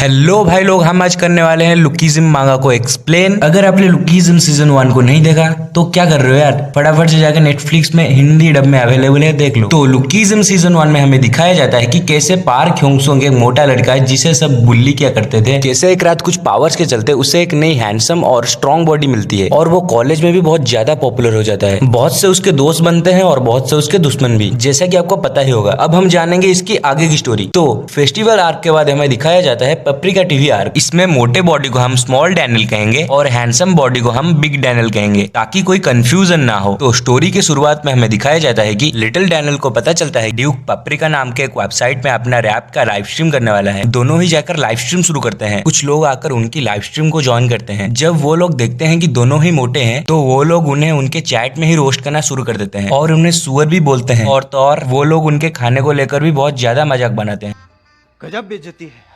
Hello भाई लोग, हम आज करने वाले हैं लुकीज़म मांगा को एक्सप्लेन। अगर आपने लुकीज़म सीजन 1 को नहीं देखा तो क्या कर रहे हो यार, फटाफट से जाकर नेटफ्लिक्स में हिंदी डब में अवेलेबल है, देख लो। तो लुकीज़म सीजन 1 में हमें दिखाया जाता है कि कैसे पार्क ह्योंग-सोंग एक मोटा लड़का है जिसे सब बुल्ली किया करते थे, कैसे एक रात कुछ पावर्स के चलते उसे एक नई हैंडसम और स्ट्रॉन्ग बॉडी मिलती है और वो कॉलेज में भी बहुत ज्यादा पॉपुलर हो जाता है। बहुत से उसके दोस्त बनते हैं और बहुत से उसके दुश्मन भी, जैसा कि आपको पता ही होगा। अब हम जानेंगे इसकी आगे की स्टोरी। तो फेस्टिवल आर्क के बाद हमें दिखाया जाता है पप्रिका टीवी आर्क। इसमें मोटे बॉडी को हम स्मॉल डैनियल कहेंगे और हैंडसम बॉडी को हम बिग डैनियल कहेंगे, ताकि कोई कंफ्यूजन ना हो। तो स्टोरी के शुरुआत में हमें दिखाया जाता है कि लिटिल डैनियल को पता चलता है ड्यूक पप्रिका नाम के एक वेबसाइट में अपना रैप का लाइव स्ट्रीम करने वाला है। दोनों ही जाकर लाइव स्ट्रीम शुरू करते हैं। कुछ लोग आकर उनकी लाइव स्ट्रीम को ज्वाइन करते हैं। जब वो लोग देखते हैं कि दोनों ही मोटे हैं तो वो लोग उन्हें उनके चैट में ही रोस्ट करना शुरू कर देते हैं और उन्हें सुअर भी बोलते हैं। और तो और वो लोग उनके खाने को लेकर भी बहुत ज्यादा मजाक बनाते हैं। गजब बेइज्जती है।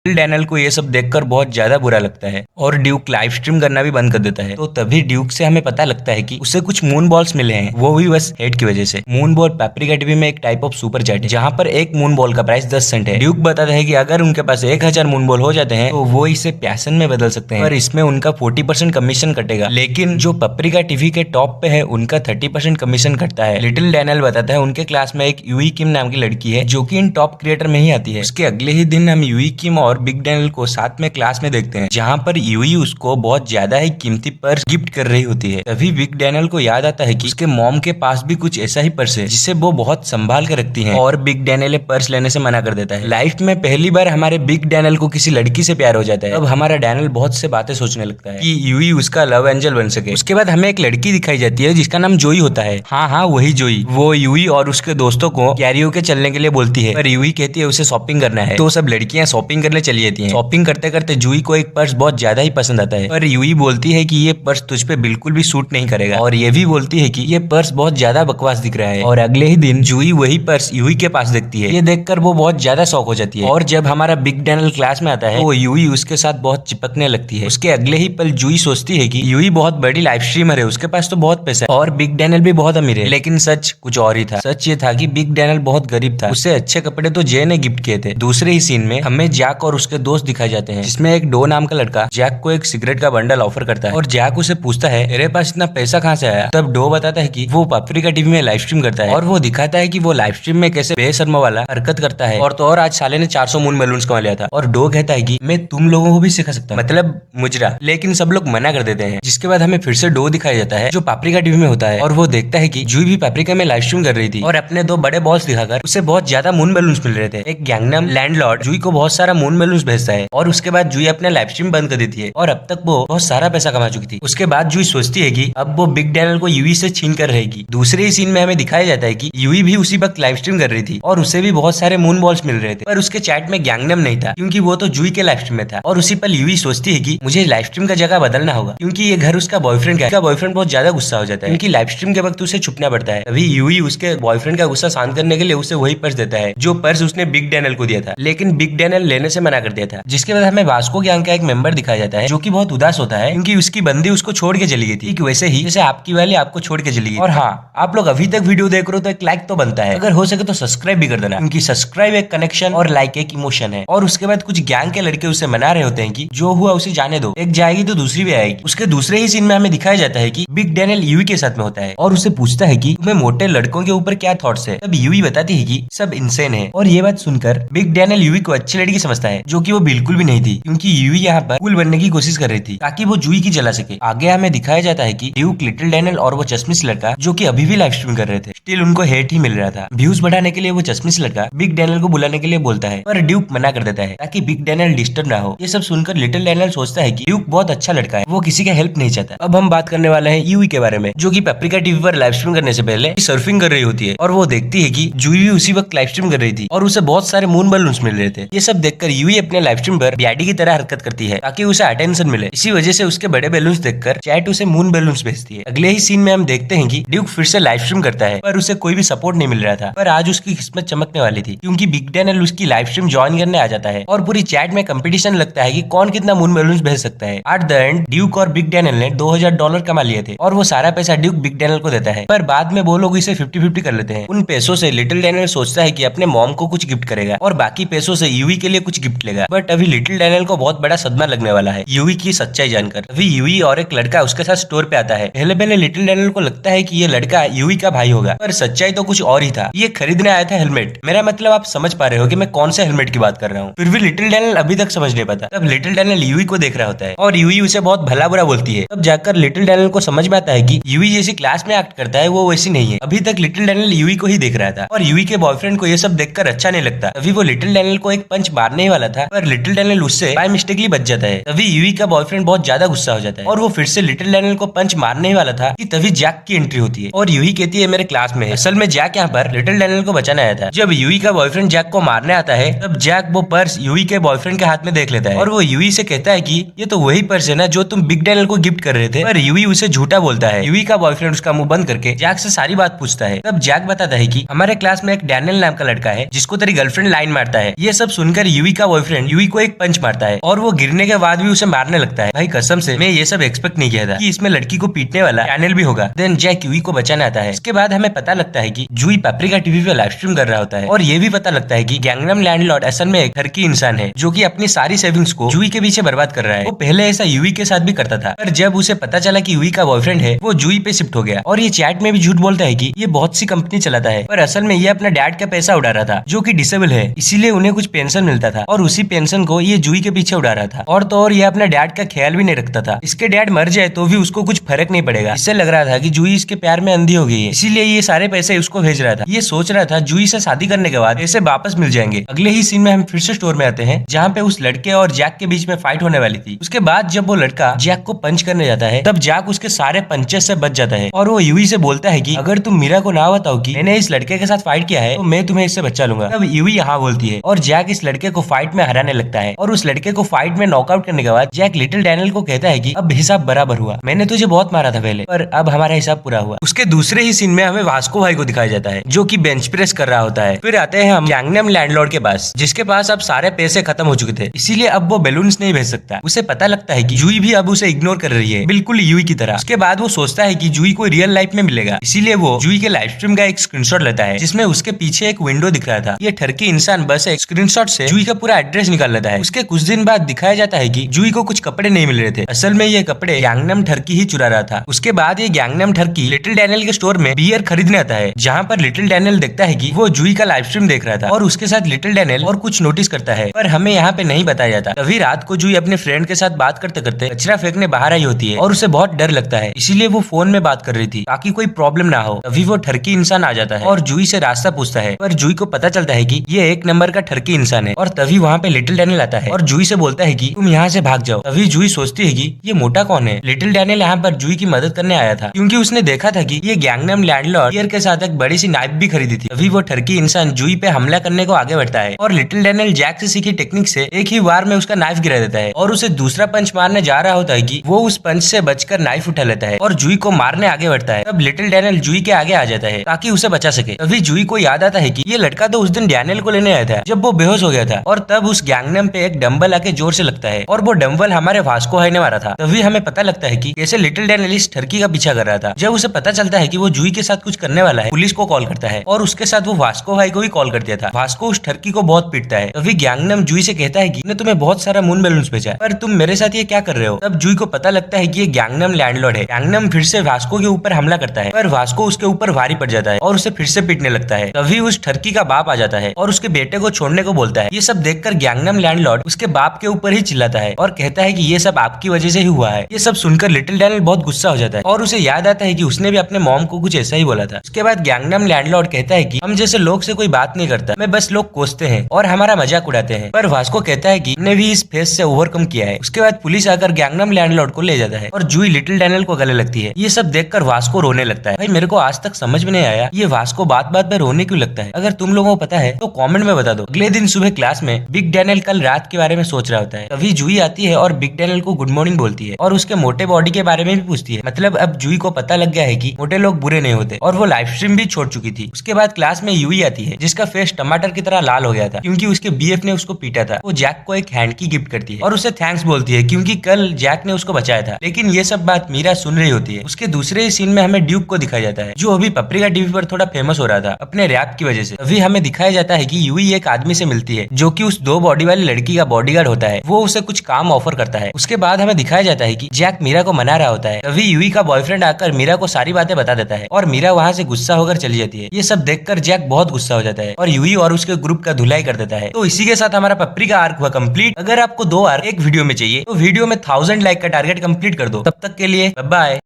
डैनियल को ये सब देखकर बहुत ज्यादा बुरा लगता है और ड्यूक लाइव स्ट्रीम करना भी बंद कर देता है। तो तभी ड्यूक से हमें पता लगता है कि उसे कुछ मून बॉल्स मिले हैं, वो भी बस हेड की वजह से। मून बॉल पप्रिका टीवी में एक टाइप ऑफ सुपर चैट है जहाँ पर एक मून बॉल का प्राइस 10 सेंट है। ड्यूक बताता है कि अगर उनके पास 1000 मून बॉल हो जाते हैं तो वो इसे पैसन में बदल सकते हैं, पर इसमें उनका 40% कमीशन कटेगा। लेकिन जो पप्रिका टीवी के टॉप पे है उनका 30% कमीशन कटता है। लिटिल डैनियल बताता है उनके क्लास में एक यूई किम नाम की लड़की है जो कि इन टॉप क्रिएटर में ही आती है। उसके अगले ही दिन हम यूई किम और बिग डैनियल को साथ में क्लास में देखते हैं जहाँ पर यूई उसको बहुत ज्यादा ही कीमती पर्स गिफ्ट कर रही होती है। तभी बिग डैनियल को याद आता है कि उसके मॉम के पास भी कुछ ऐसा ही पर्स है जिसे वो बहुत संभाल कर रखती है और बिग डैनियल पर्स लेने से मना कर देता है। लाइफ में पहली बार हमारे बिग डैनियल को किसी लड़की से प्यार हो जाता है। अब हमारा डैनियल बहुत से बातें सोचने लगता है कि यूई उसका लव एंजल बन सके। उसके बाद हमें एक लड़की दिखाई जाती है जिसका नाम जोई होता है। हाँ, वही जोई। वो यूई और उसके दोस्तों को कैरियोके चलने के लिए बोलती है, पर यूई कहती है उसे शॉपिंग करना है। तो सब लड़कियां शॉपिंग करने चली जाती है। शॉपिंग करते करते जूई को एक पर्स बहुत ज्यादा ही पसंद आता है, पर यूई बोलती है कि ये पर्स तुझ पे बिल्कुल भी सूट नहीं करेगा और ये भी बोलती है कि ये पर्स बहुत ज्यादा बकवास दिख रहा है। और अगले ही दिन जूई वही पर्स यूई के पास देखती है। ये देखकर वो बहुत ज्यादा शॉक हो जाती है और जब हमारा बिग डैनियल क्लास में आता है तो यूई उसके साथ बहुत चिपकने लगती है। उसके अगले ही पल जूई सोचती है कि यूई बहुत बड़ी लाइव स्ट्रीमर है, उसके पास तो बहुत पैसा है और बिग डैनियल भी बहुत अमीर है। लेकिन सच कुछ और ही था। सच ये था कि बिग डैनियल बहुत गरीब था। उसे अच्छे कपड़े तो जे ने गिफ्ट किए थे। दूसरे ही सीन में हमें जैक और उसके दोस्त दिखाए जाते हैं जिसमें एक डो नाम का लड़का जैक को एक सिगरेट का बंडल ऑफर करता है और जैक उसे पूछता है तेरे पास इतना पैसा कहाँ से आया। तब डो बताता है कि वो पप्रिका टीवी में लाइव स्ट्रीम करता है और वो दिखाता है कि वो लाइव स्ट्रीम में कैसे बेशर्मा वाला हरकत करता है। और तो और आज साले ने 400 मून बैलून्स कमा लिया था। और डो कहता है कि मैं तुम लोगों को भी सिखा सकता हूँ, मतलब मुजरा। लेकिन सब लोग मना कर देते हैं। जिसके बाद हमें फिर से डो दिखाया जाता है जो पप्रिका टीवी में होता है और वो देखता है कि जूई भी पप्रिका में लाइव स्ट्रीम कर रही थी और अपने 2 बड़े बॉल्स दिखाकर उसे बहुत ज्यादा मून बैलून्स मिल रहे थे। एक गैंगनम लैंडलॉर्ड जूई को बहुत सारा मून बैलून्स भेजता है और उसके बाद जूई अपने लाइव स्ट्रीम बंद कर देती है और अब तक वो बहुत सारा पैसा कमा चुकी थी। उसके बाद जूई सोचती है कि अब वो बिग डैनियल को यूई से छीन कर रहेगी। दूसरे ही सीन में हमें दिखाया जाता है कि यूई भी उसी वक्त लाइव स्ट्रीम कर रही थी और उसे भी बहुत सारे मून बॉल्स मिल रहे थे, पर उसके चैट में गैंगनम नहीं था क्योंकि वो तो जूई के लाइव स्ट्रीम में था। और उसी पल यूई सोचती है कि मुझे लाइव स्ट्रीम का जगह बदलना होगा क्योंकि ये घर उसका बॉयफ्रेंड का बॉयफ्रेंड बहुत ज्यादा गुस्सा हो जाता है क्योंकि लाइव स्ट्रीम के वक्त उसे छुपना पड़ता है। तभी यूई उसके बॉयफ्रेंड का गुस्सा शांत करने के लिए उसे वही पर्स देता है जो पर्स उसने बिग डैनियल को दिया था, लेकिन बिग डैनियल लेने से मना कर दिया था। जिसके बाद हमें वास्को गैंग का एक मेंबर दिखाया जाता है जो कि बहुत उदास होता है क्योंकि उसकी बंदी उसको छोड़ के चली गई थी, कि वैसे ही जैसे आपकी वाली आपको छोड़ के चली गई। और हाँ, आप लोग अभी तक वीडियो देख रहे हो तो एक लाइक तो बनता है, अगर हो सके तो सब्सक्राइब भी कर देना क्योंकि सब्सक्राइब एक कनेक्शन और लाइक एक इमोशन है। और उसके बाद कुछ गैंग के लड़के उसे मना रहे होते हैं कि जो हुआ उसे जाने दो, एक जाएगी तो दूसरी भी आएगी। उसके दूसरे ही सीन में हमें दिखाया जाता है कि बिग डैनियल यूई के साथ में होता है और उसे पूछता है कि तुम्हें मोटे लड़कों के ऊपर क्या थॉट्स है। तब यूई बताती है कि सब इंसेन है। और ये बात सुनकर बिग डैनियल यूई को अच्छी लड़की समझता है जो कि वो बिल्कुल भी नहीं थी क्योंकि यूई यहाँ पर कूल बनने की कोशिश कर रही थी ताकि वो जूई की जला सके। आगे हमें दिखाया जाता है कि ड्यूक लिटिल डैनियल और वो चश्मिश लड़का जो कि अभी भी लाइव स्ट्रीम कर रहे थे, स्टिल उनको हेट ही मिल रहा था। व्यूज बढ़ाने के लिए वो चश्मिश लड़का बिग डैनियल को बुलाने के लिए बोलता है पर ड्यूक मना कर देता है ताकि बिग डैनियल डिस्टर्ब ना हो। ये सब सुनकर लिटिल डैनियल सोचता है कि ड्यूक बहुत अच्छा लड़का है, वो किसी का हेल्प नहीं चाहता। अब हम बात करने वाले हैं यूई के बारे में जो कि पप्रिका टीवी पर लाइव स्ट्रीम करने से पहले सर्फिंग कर रही होती है और वो देखती है कि जूई भी उसी वक्त लाइव स्ट्रीम कर रही थी और उसे बहुत सारे मून बैलून्स मिल रहे थे। ये सब देखकर यूई अपने लाइव स्ट्रीम पर ब्याडी की तरह हरकत करती है ताकि उसे अटेंशन मिले। इसी वजह से उसके बड़े बैलून्स देखकर चैट उसे मून बैलून्स भेजती है। अगले ही सीन में हम देखते हैं कि ड्यूक फिर से लाइव स्ट्रीम करता है पर उसे कोई भी सपोर्ट नहीं मिल रहा था, पर आज उसकी किस्मत चमकने वाली थी क्योंकि बिग डैनियल उसकी लाइव स्ट्रीम ज्वाइन करने आ जाता है और पूरी चैट में कंपटीशन लगता है कि कौन कितना मून बैलून्स भेज सकता है। एट द एंड ड्यूक और बिग डैनियल ने $2000 कमा लिए थे और वो सारा पैसा ड्यूक बिग डैनियल को देता है, पर बाद में वो लोग इसे 50-50 कर लेते हैं। उन पैसों से लिटिल डैनियल सोचता है कि अपने मॉम को कुछ गिफ्ट करेगा और बाकी पैसों से यूई के लिए कुछ गिफ्ट गिफ्ट लेगा। बट अभी लिटिल डैनियल को बहुत बड़ा सदमा लगने वाला है यूवी की सच्चाई जानकर। अभी यूवी और एक लड़का उसके साथ स्टोर पे आता है। पहले पहले लिटिल डैनियल को लगता है कि ये लड़का यूवी का भाई होगा, पर सच्चाई तो कुछ और ही था। ये खरीदने आया था हेलमेट। मेरा मतलब आप समझ पा रहे हो कि मैं कौन से हेलमेट की बात कर रहा हूँ। फिर भी लिटिल डैनियल अभी तक समझ नहीं पाता। तब लिटिल डैनियल यूवी को देख रहा होता है और यूवी उसे बहुत भला बुरा बोलती है। तब जाकर लिटिल डैनियल को समझ में आता है कि यूवी जैसी क्लास में एक्ट करता है वो वैसी नहीं है। अभी तक लिटिल डैनियल यूवी को ही देख रहा था और यूवी के बॉयफ्रेंड को ये सब देखकर अच्छा नहीं लगता। तभी वो लिटिल डैनियल को एक पंच मारने ही वाला था, पर लिटिल डैनियल उससे बाय मिस्टेकली बच जाता है। तभी यूवी का बॉयफ्रेंड बहुत ज्यादा गुस्सा हो जाता है और वो फिर से लिटिल डैनियल को पंच मारने ही वाला था कि तभी जैक की एंट्री होती है और यूवी कहती है मेरे क्लास में है। असल में जैक यहाँ पर लिटिल डैनियल को बचाने आया था। जब यूवी का बॉयफ्रेंड जैक को मारने आता है तब जैक वो पर्स यूवी के बॉयफ्रेंड के हाथ में देख लेता है और वो यूवी से कहता है कि ये तो वही पर्स है ना जो तुम बिग डैनियल को गिफ्ट कर रहे थे। पर यूवी उसे झूठा बोलता है। यूवी का बॉयफ्रेंड उसका मुंह बंद करके जैक से सारी बात पूछता है। तब जैक बताता है कि हमारे क्लास में एक डैनियल नाम का लड़का है जिसको तेरी गर्लफ्रेंड लाइन मारता है। ये सब सुनकर यूवी का बॉयफ्रेंड यूवी को एक पंच मारता है और वो गिरने के बाद भी उसे मारने लगता है। भाई कसम से मैं ये सब एक्सपेक्ट नहीं किया था कि इसमें लड़की को पीटने वाला डैनियल भी होगा। देन जैक यूवी को बचाने आता है। इसके बाद हमें पता लगता है कि जूही पेपरिका टीवी पे लाइव स्ट्रीम कर रहा होता है और ये भी पता लगता है कि गैंगनम लैंडलॉर्ड असल में एक टर्की इंसान है जो कि अपनी सारी सेविंग्स को जूही के पीछे बर्बाद कर रहा है। वो पहले ऐसा यूवी के साथ भी करता था, पर जब उसे पता चला कि यूवी का बॉयफ्रेंड है वो जूही पे शिफ्ट हो गया और ये चैट में भी झूठ बोलता है कि ये बहुत सी कंपनी चलाता है, पर असल में ये अपना डैड का पैसा उड़ा रहा था जो कि डिसेबल है, इसीलिए उन्हें कुछ पेंशन मिलता था और उसी पेंशन को ये जूही के पीछे उड़ा रहा था। और तो और ये अपना डैड का ख्याल भी नहीं रखता था। इसके डैड मर जाए तो भी उसको कुछ फर्क नहीं पड़ेगा। इससे लग रहा था कि जूही इसके प्यार में अंधी हो गई है, इसीलिए ये सारे पैसे उसको भेज रहा था। ये सोच रहा था जूही से शादी करने के बाद पैसे वापस मिल जाएंगे। अगले ही सीन में हम फिर से स्टोर में आते हैं जहाँ पे उस लड़के और जैक के बीच में फाइट होने वाली थी। उसके बाद जब वो लड़का जैक को पंच करने जाता है तब जैक उसके सारे पंचेस से बच जाता है और वो यूवी से बोलता है कि अगर तुम मीरा को ना बताओ कि मैंने इस लड़के के साथ फाइट किया है तो मैं तुम्हें इससे बचा लूंगा। तब यूवी यहाँ बोलती है और जैक इस लड़के को फाइट में हराने लगता है और उस लड़के को फाइट में नॉकआउट करने के बाद जैक लिटिल डैनियल को कहता है कि अब हिसाब बराबर हुआ, मैंने तुझे बहुत मारा था पहले पर अब हमारा हिसाब पूरा हुआ। उसके दूसरे ही सीन में हमें वास्को भाई को दिखाया जाता है जो कि बेंच प्रेस कर रहा होता है। फिर आते हैं हम गैंगनम लैंडलॉर्ड के पास जिसके पास अब सारे पैसे खत्म हो चुके थे, इसीलिए अब वो बैलून्स नहीं भेज सकता। उसे पता लगता है कि जूही भी अब उसे इग्नोर कर रही है, बिल्कुल यूवी की तरह। उसके बाद वो सोचता है कि जूही को रियल लाइफ में मिलेगा, इसीलिए वो जूही के लाइव स्ट्रीम का एक स्क्रीनशॉट लेता है जिसमें उसके पीछे एक विंडो दिख रहा था। ये ठरकी इंसान बस एक स्क्रीनशॉट से जूही का पूरा एड्रेस निकाल लेता है। उसके कुछ दिन बाद दिखाया जाता है कि जूही को कुछ कपड़े नहीं मिल रहे थे। असल में ये कपड़े गैंगनम ठरकी ही चुरा रहा था। उसके बाद ये गैंगनम ठरकी लिटिल डैनियल के स्टोर में बियर खरीदने आता है जहाँ पर लिटिल डैनियल देखता है कि वो जूही का लाइव स्ट्रीम देख रहा था और उसके साथ लिटिल डैनियल और कुछ नोटिस करता है, पर हमें यहाँ पे नहीं बताया जाता। तभी रात को जूही अपने फ्रेंड के साथ बात करते करते कचरा फेंकने बाहर आई होती है और उसे बहुत डर लगता है, इसीलिए वो फोन में बात कर रही थी ताकि कोई प्रॉब्लम ना हो। तभी वो ठरकी इंसान आ जाता है और जूही से रास्ता पूछता है, पर जूही को पता चलता है कि ये एक नंबर का ठरकी इंसान है। और तभी वहाँ पे लिटिल डैनियल आता है और जूही से बोलता है कि तुम यहाँ से भाग जाओ। तभी जूही सोचती है कि ये मोटा कौन है। लिटिल डैनियल यहाँ पर जूही की मदद करने आया था क्योंकि उसने देखा था कि ये गैंगनम लैंडलॉर्ड बियर के साथ एक बड़ी सी नाइफ भी खरीदी थी। तभी वो ठरकी इंसान जूही पे हमला करने को आगे बढ़ता है और लिटिल डैनियल जैक से सीखी टेक्निक से एक ही वार में उसका नाइफ गिरा देता है और उसे दूसरा पंच मारने जा रहा होता है कि वो उस पंच से बचकर नाइफ उठा लेता है और जूही को मारने आगे बढ़ता है। तब लिटिल डैनियल जूही के आगे आ जाता है ताकि उसे बचा सके। तभी जूही को याद आता है कि ये लड़का तो उस दिन डैनियल को लेने आया था जब वो बेहोश हो गया था और तब उस गैंगनम पे एक डंबल आके जोर से लगता है और वो डंबल हमारे वास्को भाई ने मारा था। तभी हमें पता लगता है कि कैसे लिटिल डैनियल इस ठरकी का पीछा कर रहा था। जब उसे पता चलता है कि वो जूही के साथ कुछ करने वाला है, पुलिस को कॉल करता है और उसके साथ वो वास्को भाई को भी कॉल कर दिया था। वास्को उस ठरकी को बहुत पीटता है। तभी गैंगनम जूही से कहता है कि मैंने तुम्हें बहुत सारा मून बैलून्स भेजा पर तुम मेरे साथ ये क्या कर रहे हो। तब जूही को पता लगता है कि ये गैंगनम लैंडलॉर्ड है। गैंगनम फिर से वास्को के ऊपर हमला करता है पर वास्को उसके ऊपर भारी पड़ जाता है और उसे फिर से पीटने लगता है। तभी उस ठरकी का बाप आ जाता है और उसके बेटे को छोड़ने को बोलता है। ये सब देखकर गैंगनम लैंडलॉर्ड उसके बाप के ऊपर ही चिल्लाता है और कहता है कि ये सब आपकी वजह से ही हुआ है। ये सब सुनकर लिटिल डैनियल बहुत गुस्सा हो जाता है और उसे याद आता है कि उसने भी अपने मॉम को कुछ ऐसा ही बोला था। उसके बाद गैंगनम लैंडलॉर्ड कहता है कि हम जैसे लोग से कोई बात नहीं करता, मैं बस लोग कोसते हैं और हमारा मजाक उड़ाते हैं। पर वास्को कहता है कि हमने भी इस फेस से ओवरकम किया है। उसके बाद पुलिस आकर गैंगनम लैंडलॉर्ड को ले जाता है और जूही लिटिल डैनियल को गले लगती है। ये सब देखकर वास्को रोने लगता है। भाई मेरे को आज तक समझ में नहीं आया ये वास्को बात बात में रोने क्यों लगता है। अगर तुम लोगों को पता है तो कमेंट में बता दो। अगले दिन सुबह क्लास में बिग डैनियल कल रात के बारे में सोच रहा होता है। तभी जूही आती है और बिग डैनियल को गुड मॉर्निंग बोलती है और उसके मोटे बॉडी के बारे में भी पूछती है। मतलब अब जूही को पता लग गया है कि मोटे लोग बुरे नहीं होते और वो लाइव स्ट्रीम भी छोड़ चुकी थी। उसके बाद क्लास में यूवी आती है जिसका फेस टमाटर की तरह लाल हो गया था क्योंकि उसके बीएफ ने उसको पीटा था। वो जैक को एक हैंड की गिफ्ट करती है और उसे थैंक्स बोलती है क्योंकि कल जैक ने उसको बचाया था। लेकिन ये सब बात मीरा सुन रही होती है। उसके दूसरे ही सीन में हमें ड्यूक को दिखाया जाता है जो अभी पेपरिका टीवी पर थोड़ा फेमस हो रहा था अपने रैप की वजह से। अभी हमें दिखाया जाता है कि यूवी एक आदमी से मिलती है जो कि उस उस 2 बॉडी वाली लड़की का बॉडीगार्ड होता है, वो उसे कुछ काम ऑफर करता है। उसके बाद हमें दिखाया जाता है कि जैक मीरा को मना रहा होता है। तभी यूई का बॉयफ्रेंड आकर मीरा को सारी बातें बता देता है और मीरा वहाँ से गुस्सा होकर चली जाती है। ये सब देखकर जैक बहुत गुस्सा हो जाता है और यूई और उसके ग्रुप का धुलाई कर देता है। तो इसी के साथ हमारा पेपरिका आर्क हुआ कंप्लीट। अगर आपको 2 आर्क एक वीडियो में चाहिए तो वीडियो में 1000 लाइक का टारगेट कंप्लीट कर दो। तब तक के लिए बाय बाय।